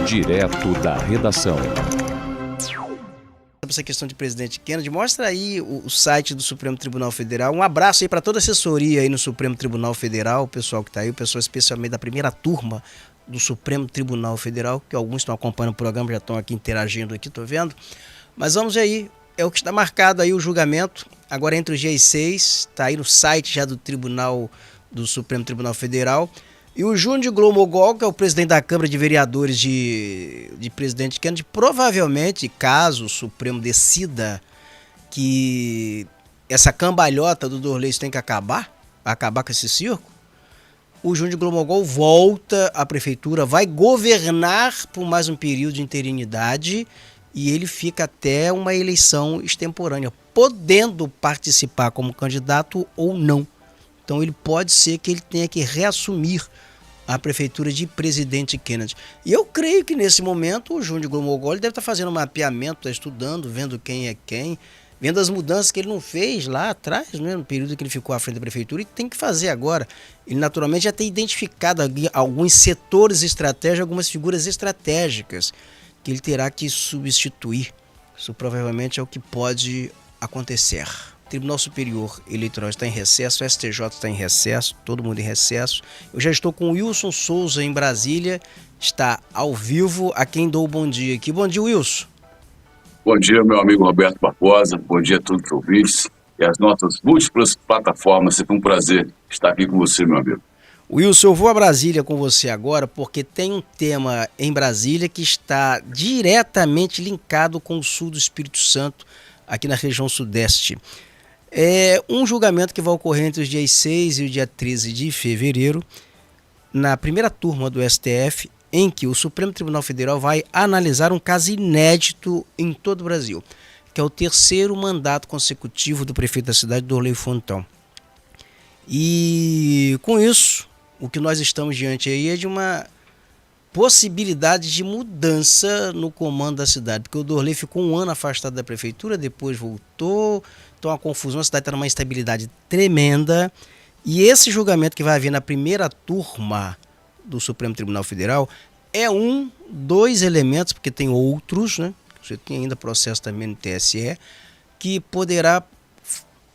Direto da redação. Essa questão de presidente Kennedy, mostra aí o site do Supremo Tribunal Federal. Um abraço aí para toda a assessoria aí no Supremo Tribunal Federal, o pessoal que está aí, o pessoal especialmente da primeira turma do Supremo Tribunal Federal, que alguns estão acompanhando o programa, já estão aqui interagindo aqui, tô vendo. Mas vamos aí, é o que está marcado aí o julgamento, agora entre os dias 6, está aí no site já do Tribunal, do Supremo Tribunal Federal. E o Júnior de Glomogol, que é o presidente da Câmara de Vereadores de presidente Kennedy, provavelmente, caso o Supremo decida que essa cambalhota do Dorley tem que acabar com esse circo, o Júnior de Glomogol volta à prefeitura, vai governar por mais um período de interinidade e ele fica até uma eleição extemporânea, podendo participar como candidato ou não. Então ele pode ser que ele tenha que reassumir a prefeitura de presidente Kennedy. E eu creio que nesse momento o Júnior de Glomogol deve estar fazendo um mapeamento, está estudando, vendo quem é quem, vendo as mudanças que ele não fez lá atrás, né, no período que ele ficou à frente da prefeitura, e tem que fazer agora. Ele naturalmente já tem identificado alguns setores estratégicos, algumas figuras estratégicas que ele terá que substituir. Isso provavelmente é o que pode acontecer. O Tribunal Superior Eleitoral está em recesso, o STJ está em recesso, todo mundo em recesso. Eu já estou com o Wilson Souza em Brasília, está ao vivo, a quem dou o bom dia aqui. Bom dia, Wilson. Bom dia, meu amigo Roberto Barbosa, bom dia a todos os ouvintes e as nossas múltiplas plataformas. Sempre um prazer estar aqui com você, meu amigo. Wilson, eu vou a Brasília com você agora porque tem um tema em Brasília que está diretamente linkado com o sul do Espírito Santo, aqui na região sudeste. É um julgamento que vai ocorrer entre os dias 6 e o dia 13 de fevereiro, na primeira turma do STF, em que o Supremo Tribunal Federal vai analisar um caso inédito em todo o Brasil, que é o terceiro mandato consecutivo do prefeito da cidade, Dorley Fontão. E com isso, o que nós estamos diante aí é de uma possibilidade de mudança no comando da cidade, porque o Dorley ficou um ano afastado da prefeitura, depois voltou, então a confusão, a cidade está numa instabilidade tremenda, e esse julgamento que vai haver na primeira turma do Supremo Tribunal Federal é dois elementos, porque tem outros, né? Você tem ainda processo também no TSE, que poderá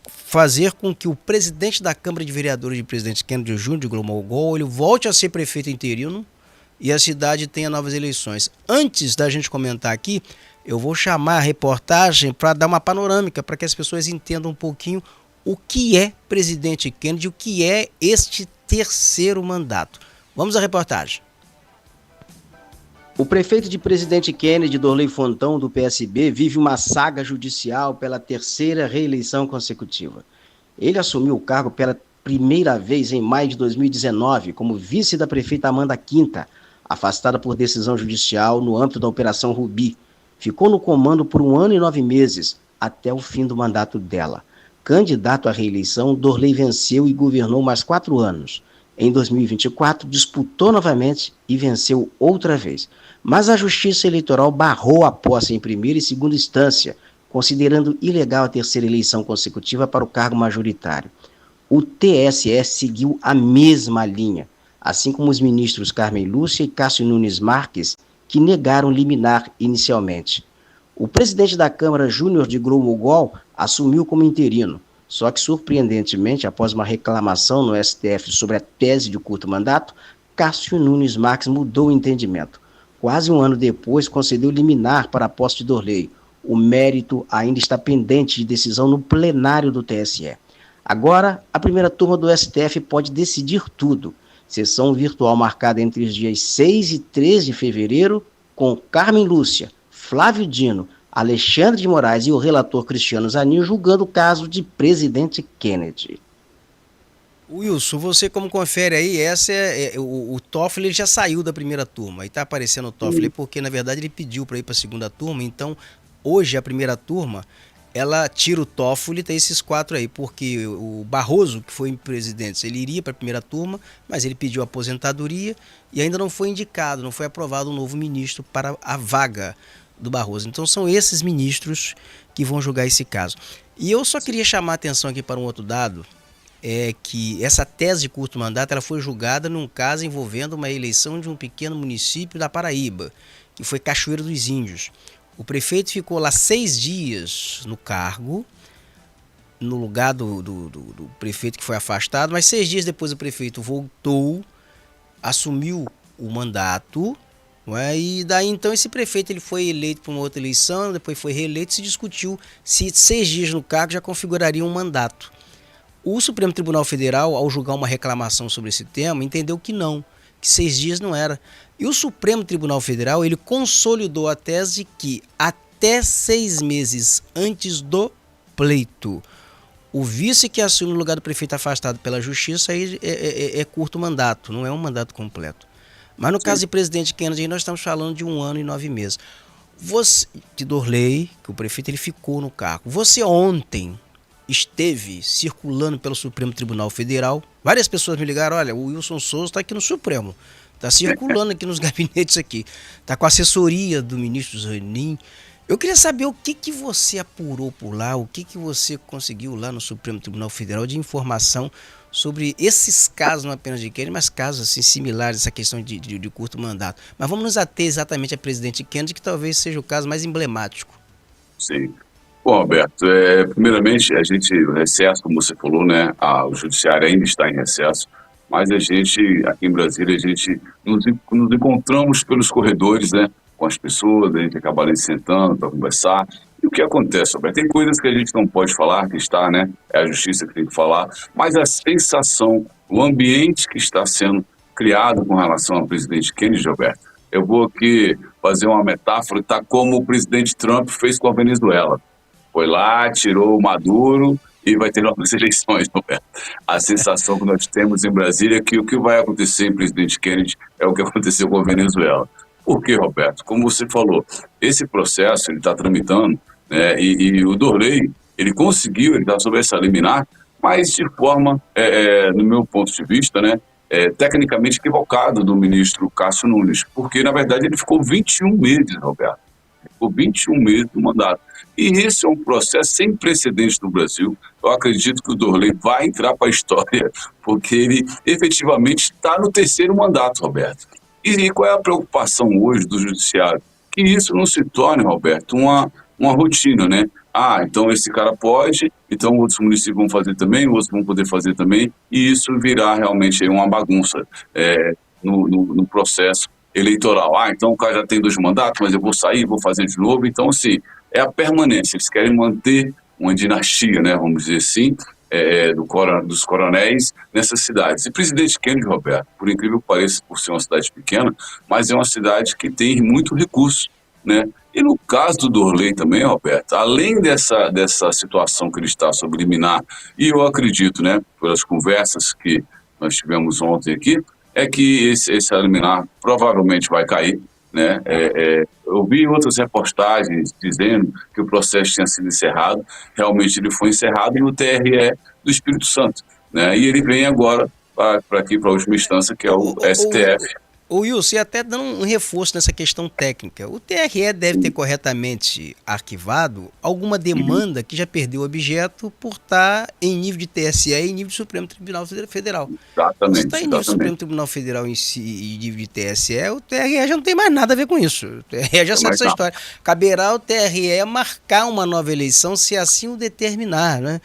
fazer com que o presidente da Câmara de Vereadores de presidente Kennedy, Júnior de Glomogol, ele volte a ser prefeito interino e a cidade tenha novas eleições. Antes da gente comentar aqui, eu vou chamar a reportagem para dar uma panorâmica, para que as pessoas entendam um pouquinho o que é presidente Kennedy, o que é este terceiro mandato. Vamos à reportagem. O prefeito de presidente Kennedy, Dorley Fontão, do PSB, vive uma saga judicial pela terceira reeleição consecutiva. Ele assumiu o cargo pela primeira vez em maio de 2019, como vice da prefeita Amanda Quinta, afastada por decisão judicial no âmbito da Operação Rubi. Ficou no comando por 1 ano e 9 meses, até o fim do mandato dela. Candidato à reeleição, Dorley venceu e governou mais 4 anos. Em 2024, disputou novamente e venceu outra vez. Mas a Justiça Eleitoral barrou a posse em primeira e segunda instância, considerando ilegal a terceira eleição consecutiva para o cargo majoritário. O TSE seguiu a mesma linha, assim como os ministros Carmen Lúcia e Cássio Nunes Marques, que negaram liminar inicialmente. O presidente da Câmara, Júnior de Glomogol, assumiu como interino. Só que, surpreendentemente, após uma reclamação no STF sobre a tese de curto mandato, Cássio Nunes Marques mudou o entendimento. Quase um ano depois, concedeu liminar para a posse de Dorley. O mérito ainda está pendente de decisão no plenário do TSE. Agora, a primeira turma do STF pode decidir tudo. Sessão virtual marcada entre os dias 6 e 13 de fevereiro, com Carmen Lúcia, Flávio Dino, Alexandre de Moraes e o relator Cristiano Zanin julgando o caso de presidente Kennedy. Wilson, você como confere aí, o Toffoli ele já saiu da primeira turma, e está aparecendo o Toffoli porque na verdade ele pediu para ir para a segunda turma, então hoje a primeira turma, ela tira o Toffoli, tem esses 4 aí, porque o Barroso, que foi presidente, ele iria para a primeira turma, mas ele pediu aposentadoria e ainda não foi indicado, não foi aprovado um novo ministro para a vaga do Barroso. Então são esses ministros que vão julgar esse caso. E eu só queria chamar a atenção aqui para um outro dado, é que essa tese de curto mandato ela foi julgada num caso envolvendo uma eleição de um pequeno município da Paraíba, que foi Cachoeiro dos Índios. O prefeito ficou lá 6 dias no cargo, no lugar do prefeito que foi afastado, mas 6 dias depois o prefeito voltou, assumiu o mandato, não é? E daí então esse prefeito ele foi eleito para uma outra eleição, depois foi reeleito, se discutiu se 6 dias no cargo já configuraria um mandato. O Supremo Tribunal Federal, ao julgar uma reclamação sobre esse tema, entendeu que não, que 6 dias não era. E o Supremo Tribunal Federal ele consolidou a tese que até 6 meses antes do pleito, o vice que assume o lugar do prefeito afastado pela justiça aí é curto mandato, não é um mandato completo. Mas no caso de presidente Kennedy, nós estamos falando de 1 ano e 9 meses. Você, de Dorley, que o prefeito ele ficou no cargo, você ontem esteve circulando pelo Supremo Tribunal Federal. Várias pessoas me ligaram, olha, o Wilson Souza está aqui no Supremo, está circulando aqui nos gabinetes aqui, está com a assessoria do ministro Zanin. Eu queria saber o que você apurou por lá, o que você conseguiu lá no Supremo Tribunal Federal de informação sobre esses casos, não apenas de Kennedy, mas casos assim, similares, essa questão de curto mandato. Mas vamos nos ater exatamente a presidente Kennedy, que talvez seja o caso mais emblemático. Sim. Bom, Alberto, primeiramente, a gente, o recesso, como você falou, né, o judiciário ainda está em recesso, mas a gente, aqui em Brasília, a gente nos encontramos pelos corredores, né, com as pessoas, a gente acaba ali sentando para conversar. E o que acontece, Alberto? Tem coisas que a gente não pode falar, que está, né, é a justiça que tem que falar, mas a sensação, o ambiente que está sendo criado com relação ao presidente Kennedy, Alberto, eu vou aqui fazer uma metáfora, tá como o presidente Trump fez com a Venezuela. Foi lá, tirou o Maduro e vai ter novas eleições, Roberto. A sensação que nós temos em Brasília é que o que vai acontecer em presidente Kennedy é o que aconteceu com a Venezuela. Por quê, Roberto? Como você falou, esse processo ele está tramitando, né, e o Dorley, ele conseguiu, ele está sob essa liminar, mas de forma, no meu ponto de vista, né, tecnicamente equivocado do ministro Cássio Nunes, porque, na verdade, ele ficou 21 meses, Roberto. Ficou 21 meses no mandato. E esse é um processo sem precedentes no Brasil. Eu acredito que o Dorley vai entrar para a história, porque ele efetivamente está no 3º mandato, Roberto. E qual é a preocupação hoje do judiciário? Que isso não se torne, Roberto, uma rotina, né? Então esse cara pode, então outros municípios vão fazer também, outros vão poder fazer também, e isso virá realmente uma bagunça no processo eleitoral. Então o cara já tem 2 mandatos, mas eu vou sair, vou fazer de novo. Então, assim, é a permanência. Eles querem manter uma dinastia, né, vamos dizer assim, dos coronéis nessas cidades. E presidente Kennedy, Roberto, por incrível que pareça, por ser uma cidade pequena, mas é uma cidade que tem muito recurso, né? E no caso do Dorley também, Roberto, além dessa situação que ele está sob liminar, e eu acredito, né, pelas conversas que nós tivemos ontem aqui, é que esse liminar provavelmente vai cair, né? Eu vi outras reportagens dizendo que o processo tinha sido encerrado, realmente ele foi encerrado no TRE do Espírito Santo, né? E ele vem agora para aqui, para a última instância, que é o STF. O Wilson, e até dando um reforço nessa questão técnica, o TRE deve ter corretamente arquivado alguma demanda que já perdeu objeto por estar em nível de TSE e em nível de Supremo Tribunal Federal. Exatamente. Se está em nível de Supremo Tribunal Federal em si, e nível de TSE, o TRE já não tem mais nada a ver com isso. O TRE já sabe essa história. Caberá ao TRE marcar uma nova eleição se assim o determinar, né?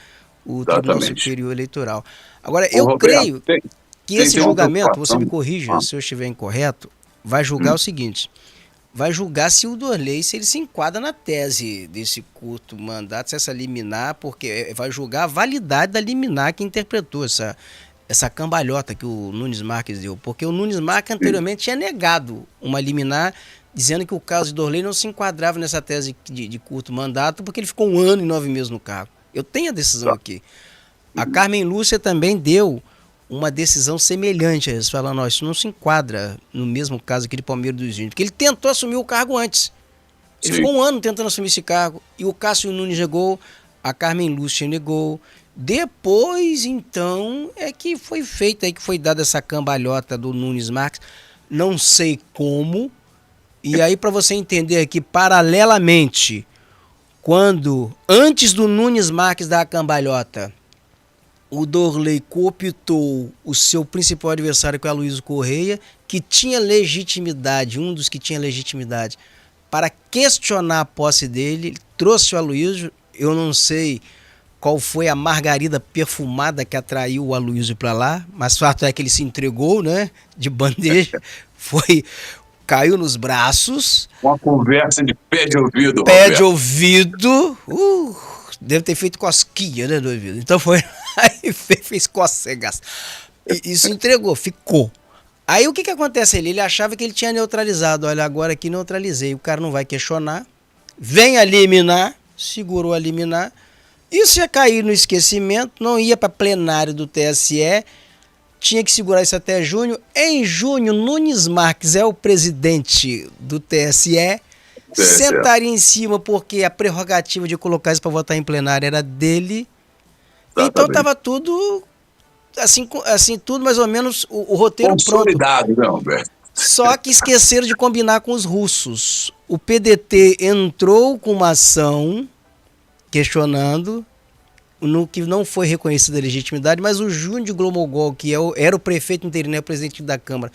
O Tribunal Superior Eleitoral. Agora, eu creio que esse julgamento, você me corrija se eu estiver incorreto, vai julgar o seguinte: vai julgar se o Dorley, se ele se enquadra na tese desse curto mandato, se essa liminar, porque vai julgar a validade da liminar que interpretou essa cambalhota que o Nunes Marques deu, porque o Nunes Marques anteriormente tinha negado uma liminar, dizendo que o caso de Dorley não se enquadrava nessa tese de curto mandato, porque ele ficou 1 ano e 9 meses no cargo. Eu tenho a decisão aqui. A Carmen Lúcia também deu uma decisão semelhante a isso, falando, ó, isso não se enquadra no mesmo caso aqui de Palmeiras dos Índios, porque ele tentou assumir o cargo antes. Ele ficou 1 ano tentando assumir esse cargo, e o Cássio Nunes negou, a Carmen Lúcia negou. Depois, então, é que foi feita, que foi dada essa cambalhota do Nunes Marques, não sei como, e aí para você entender aqui, paralelamente, quando, antes do Nunes Marques dar a cambalhota, o Dorley cooptou o seu principal adversário, que é o Aloysio Correia, que tinha legitimidade, um dos que tinha legitimidade, para questionar a posse dele. Ele trouxe o Aloysio. Eu não sei qual foi a margarida perfumada que atraiu o Aloysio para lá, mas fato é que ele se entregou, né, de bandeja, caiu nos braços. Uma conversa de pé de ouvido, Pé Roberto. de ouvido, deve ter feito cosquinha, né, no ouvido. Então foi, aí fez cócegas. E se entregou, ficou. Aí o que acontece ali? Ele achava que ele tinha neutralizado. Olha, agora aqui neutralizei. O cara não vai questionar. Vem a liminar, segurou a liminar. Isso ia cair no esquecimento, não ia para plenário do TSE. Tinha que segurar isso até junho. Em junho, Nunes Marques é o presidente do TSE. Sentaria em cima porque a prerrogativa de colocar isso para votar em plenário era dele. Exatamente. Então estava tudo assim, tudo mais ou menos o roteiro consolidado, pronto. Né, Roberto? Só que esqueceram de combinar com os russos. O PDT entrou com uma ação questionando, no que não foi reconhecida a legitimidade, mas o Júnior de Glomogol, que era o prefeito interino, presidente da Câmara,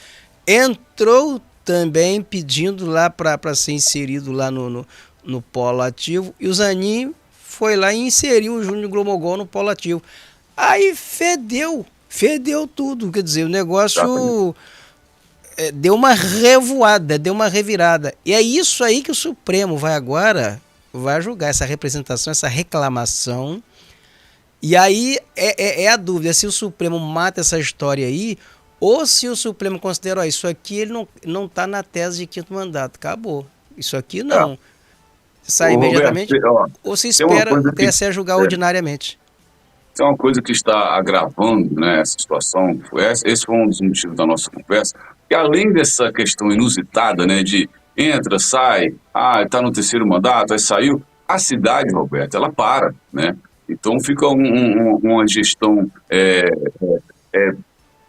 entrou também pedindo lá para ser inserido lá no polo ativo, e o Zanin foi lá e inseriu o Júnior de Glomogol no polo ativo. Aí fedeu tudo, quer dizer, o negócio deu uma revoada, deu uma revirada. E é isso aí que o Supremo vai julgar, essa representação, essa reclamação. E aí é a dúvida, se o Supremo mata essa história aí, ou se o Supremo considera, isso aqui ele não está na tese de quinto mandato, acabou. Isso aqui não. Sai imediatamente, Roberto, ou se espera o TSE julgar ordinariamente. Tem uma coisa que está agravando, né, essa situação, esse foi um dos motivos da nossa conversa, que além dessa questão inusitada, né, de entra, sai, está no terceiro mandato, aí saiu, a cidade, Roberto, ela para, né? Então fica uma gestão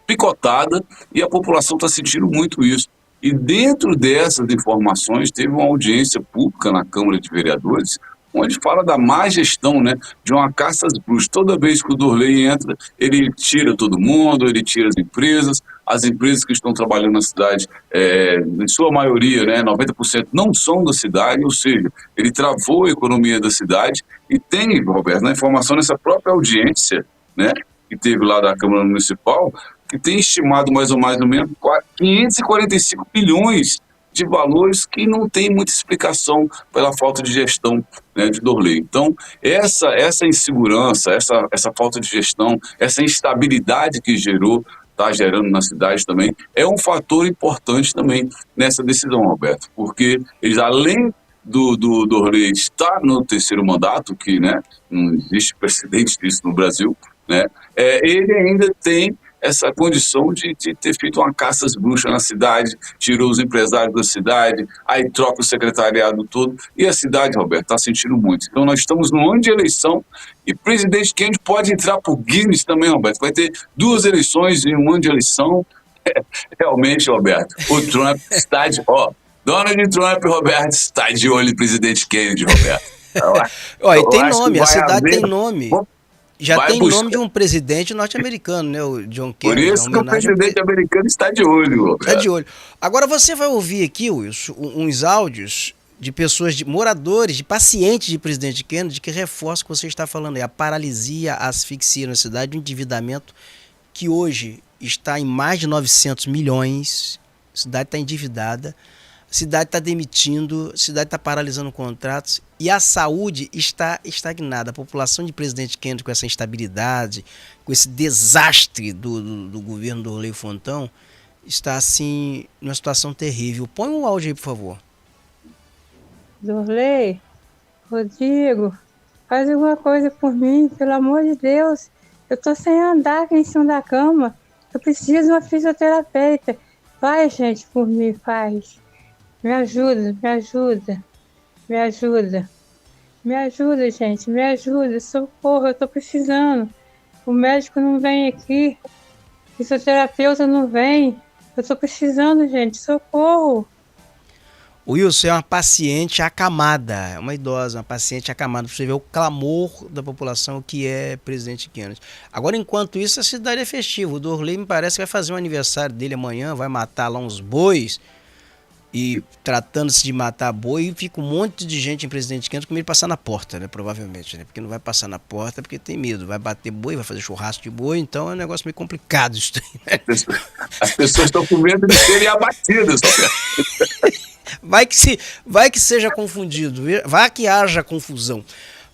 picotada e a população está sentindo muito isso. E dentro dessas informações teve uma audiência pública na Câmara de Vereadores, onde fala da má gestão, né, de uma caça às bruxas. Toda vez que o Dorley entra, ele tira todo mundo, ele tira as empresas que estão trabalhando na cidade, em sua maioria, né, 90%, não são da cidade, ou seja, ele travou a economia da cidade. E tem, Roberto, na informação nessa própria audiência, né, que teve lá da Câmara Municipal, que tem estimado mais ou menos 545 bilhões de valores que não tem muita explicação pela falta de gestão, né, de Dorley. Então, essa insegurança, essa falta de gestão, essa instabilidade que está gerando na cidade também, é um fator importante também nessa decisão, Roberto, porque eles, além do Dorley estar no terceiro mandato, que, né, não existe precedente disso no Brasil, né, ele ainda tem essa condição de ter feito uma caça às bruxas na cidade, tirou os empresários da cidade, aí troca o secretariado todo, e a cidade, Roberto, está sentindo muito. Então nós estamos num ano de eleição, e presidente Kennedy pode entrar por Guinness também, Roberto, vai ter 2 eleições em um ano de eleição. Realmente, Roberto, o Trump está de... Donald Trump, Roberto, está de olho em presidente Kennedy, Roberto. E tem nome, a cidade tem nome. Já tem nome de um presidente norte-americano, né? O John Kennedy. Por isso que o presidente americano está de olho, Roberto. Está de olho. Agora você vai ouvir aqui, Wilson, uns áudios de pessoas, de moradores, de pacientes de presidente Kennedy, que reforçam o que você está falando aí. A paralisia, a asfixia na cidade, o endividamento, que hoje está em mais de 900 milhões. A cidade está endividada. A cidade está demitindo, a cidade está paralisando contratos e a saúde está estagnada. A população de presidente Kennedy, com essa instabilidade, com esse desastre do governo do Dorley Fontão, está assim, numa situação terrível. Põe um áudio aí, por favor. Dorley, Rodrigo, faz alguma coisa por mim, pelo amor de Deus. Eu estou sem andar aqui em cima da cama. Eu preciso de uma fisioterapeuta. Vai, gente, por mim, faz. Me ajuda, me ajuda, me ajuda. Me ajuda, gente, me ajuda. Socorro, eu tô precisando. O médico não vem aqui. O fisioterapeuta não vem. Eu tô precisando, gente, socorro. O Wilson é uma paciente acamada, é uma idosa, uma paciente acamada, para você ver o clamor da população que é presidente Kennedy. Agora, enquanto isso, a cidade é festiva. O Dorley me parece que vai fazer um aniversário dele amanhã, vai matar lá uns bois, e tratando-se de matar boi, fica um monte de gente em Presidente Kennedy com medo de passar na porta, né? Provavelmente, né? Porque não vai passar na porta porque tem medo, vai bater boi, vai fazer churrasco de boi, então é um negócio meio complicado isso aí, né? As pessoas estão com medo de serem abatidas, Roberto. Vai que seja confundido, vai que haja confusão.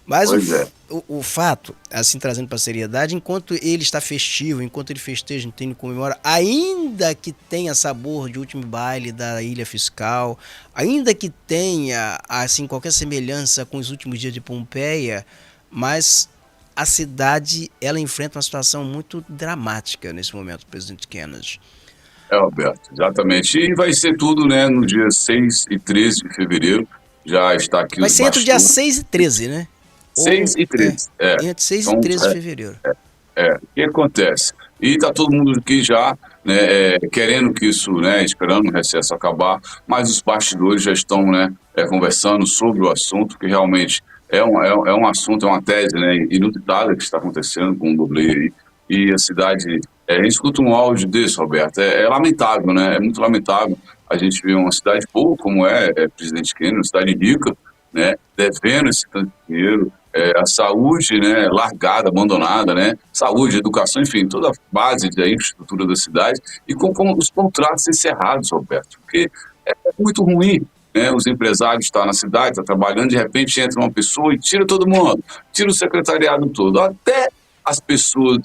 Mas o fato, assim, trazendo para a seriedade, enquanto ele está festivo, enquanto ele festeja, entende, comemora, ainda que tenha sabor de último baile da Ilha Fiscal, ainda que tenha, assim, qualquer semelhança com os últimos dias de Pompeia, mas a cidade, ela enfrenta uma situação muito dramática nesse momento, presidente Kennedy. Roberto, exatamente. E vai ser tudo, né, no dia 6 e 13 de fevereiro. Já está aqui vai ser entre o dia 6 e 13, né? 6 e 13. Entre 6 e 13 de fevereiro. O que acontece? E está todo mundo aqui já, né, querendo que isso, né, esperando o recesso acabar, mas os bastidores já estão, né, conversando sobre o assunto, que realmente é um assunto, é uma tese, né, inusitada que está acontecendo com o Dorley aí. E a cidade, a gente escuta um áudio desse, Roberto, é lamentável, né, é muito lamentável a gente ver uma cidade boa como Presidente Kennedy, uma cidade rica, né, devendo esse tanto de dinheiro, a saúde, né, largada, abandonada, né, saúde, educação, enfim, toda a base da infraestrutura da cidade, e com os contratos encerrados, Roberto, porque é muito ruim, né, os empresários estão na cidade, estão trabalhando, de repente entra uma pessoa e tira todo mundo, tira o secretariado todo, até as pessoas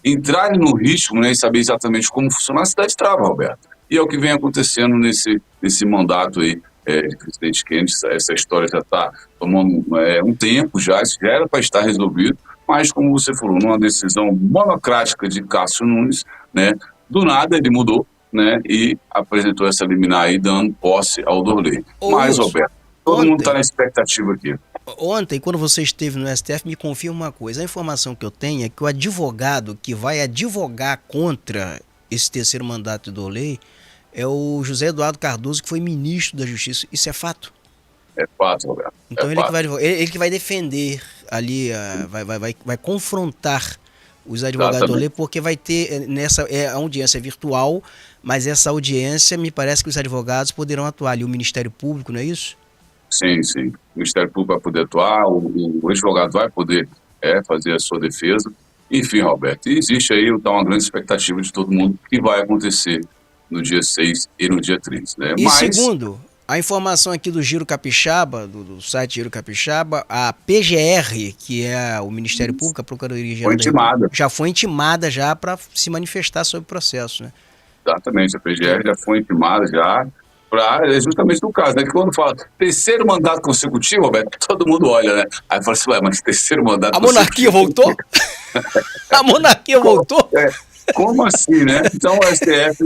entrarem no ritmo, né, e saber exatamente como funciona, a cidade trava, Roberto. E é o que vem acontecendo nesse mandato aí de presidente Kennedy. Essa história já está tomando um tempo já, isso já era para estar resolvido, mas como você falou, numa decisão monocrática de Cássio Nunes, né, do nada ele mudou, né, e apresentou essa liminar aí dando posse ao Dorley. Mas, Roberto, todo mundo está na expectativa aqui. Ontem, quando você esteve no STF, me confirma uma coisa. A informação que eu tenho é que o advogado que vai advogar contra esse terceiro mandato do Dorley é o José Eduardo Cardoso, que foi ministro da Justiça. Isso é fato? É fato, Roberto. Então ele que vai defender ali, vai confrontar os advogados do Dorley, porque vai ter a audiência virtual, mas essa audiência, me parece que os advogados poderão atuar ali, o Ministério Público, não é isso? Sim, sim. O Ministério Público vai poder atuar, o advogado vai poder fazer a sua defesa. Enfim, Roberto, existe aí uma grande expectativa de todo mundo que vai acontecer no dia 6 e no dia 13. Né? E segundo, a informação aqui do Giro Capixaba, do site Giro Capixaba, a PGR, que é o Ministério Público, a Procuradoria-Geral já foi intimada já para se manifestar sobre o processo, né? Exatamente, a PGR já foi intimada já, justamente no caso, né? Que quando fala terceiro mandato consecutivo, Roberto, todo mundo olha, né? Aí fala assim, mas terceiro mandato consecutivo... A monarquia voltou? A monarquia voltou? Como assim, né? Então o STF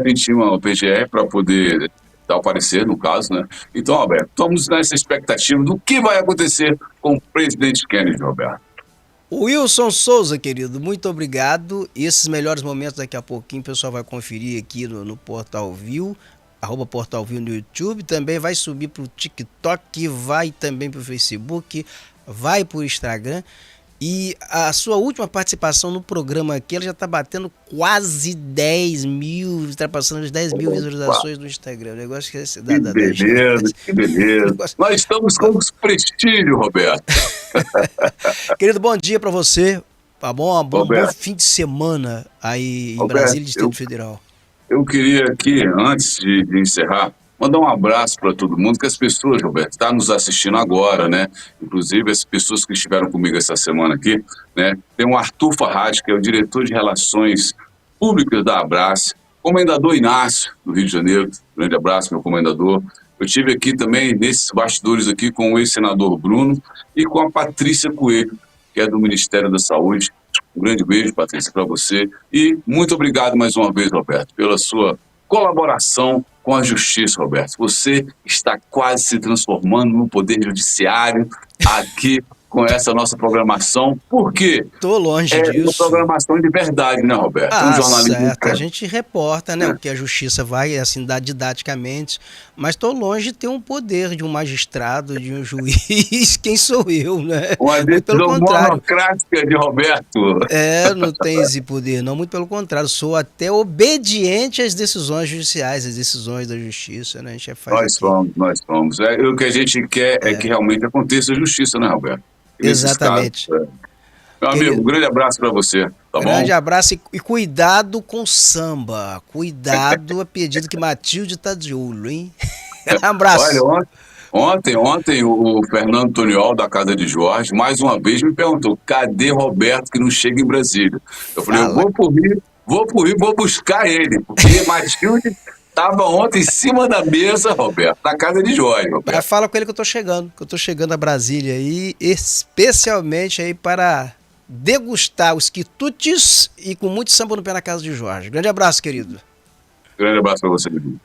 intima o PGR para poder dar o parecer, no caso, né? Então, Roberto, estamos nessa expectativa do que vai acontecer com o presidente Kennedy, Roberto. Wilson Souza, querido, muito obrigado. Esses melhores momentos daqui a pouquinho o pessoal vai conferir aqui no Portal View, @Portal View no YouTube, também vai subir para o TikTok, vai também para o Facebook, vai para o Instagram. E a sua última participação no programa aqui, ela já está batendo quase 10 mil, ultrapassando as 10 mil visualizações no Instagram. O negócio que é esse que beleza. Nós estamos com prestígio, Roberto. Querido, bom dia para você. Tá bom? Bom fim de semana aí em Brasília, Distrito Federal. Eu queria aqui, antes de encerrar, mandar um abraço para todo mundo, que as pessoas, Roberto, estão nos assistindo agora, né? Inclusive, as pessoas que estiveram comigo essa semana aqui, né? Tem o Arthur Farrad, que é o diretor de Relações Públicas da Abrace, comendador Inácio, do Rio de Janeiro. Grande abraço, meu comendador. Eu estive aqui também, nesses bastidores aqui, com o ex-senador Bruno e com a Patrícia Coelho, que é do Ministério da Saúde. Um grande beijo, Patrícia, para você. E muito obrigado mais uma vez, Roberto, pela sua colaboração com a justiça, Roberto. Você está quase se transformando no poder judiciário aqui com essa nossa programação, porque Tô longe é uma disso. programação de verdade, né, Roberto? Ah, Um jornalismo certo. A gente reporta, né, o que a justiça vai, assim, dar didaticamente, mas tô longe de ter um poder de um magistrado, de um juiz, quem sou eu, né? uma Muito pelo decisão contrário. monocrática de Roberto. Não tem esse poder, não, muito pelo contrário, sou até obediente às decisões judiciais, às decisões da justiça, né? A gente faz aqui. Nós somos. O que a gente quer é que realmente aconteça justiça, né, Roberto? E nesses casos. Exatamente. Meu amigo, um grande abraço para você, tá Grande bom? abraço e cuidado com o samba. Cuidado a pedido que Matilde tá de olho, hein? Olha, Abraço. ontem o Fernando Toniol, da Casa de Jorge, mais uma vez me perguntou: cadê Roberto que não chega em Brasília? Eu falei: eu Fala. vou pro Rio, vou buscar ele, porque Matilde estava ontem em cima da mesa, Roberto, na Casa de Jorge, Mas Roberto. fala com ele que eu tô chegando a Brasília aí, especialmente aí para degustar os quitutes e com muito samba no pé na Casa de Jorge. Grande abraço, querido. Grande abraço para você, meu amigo.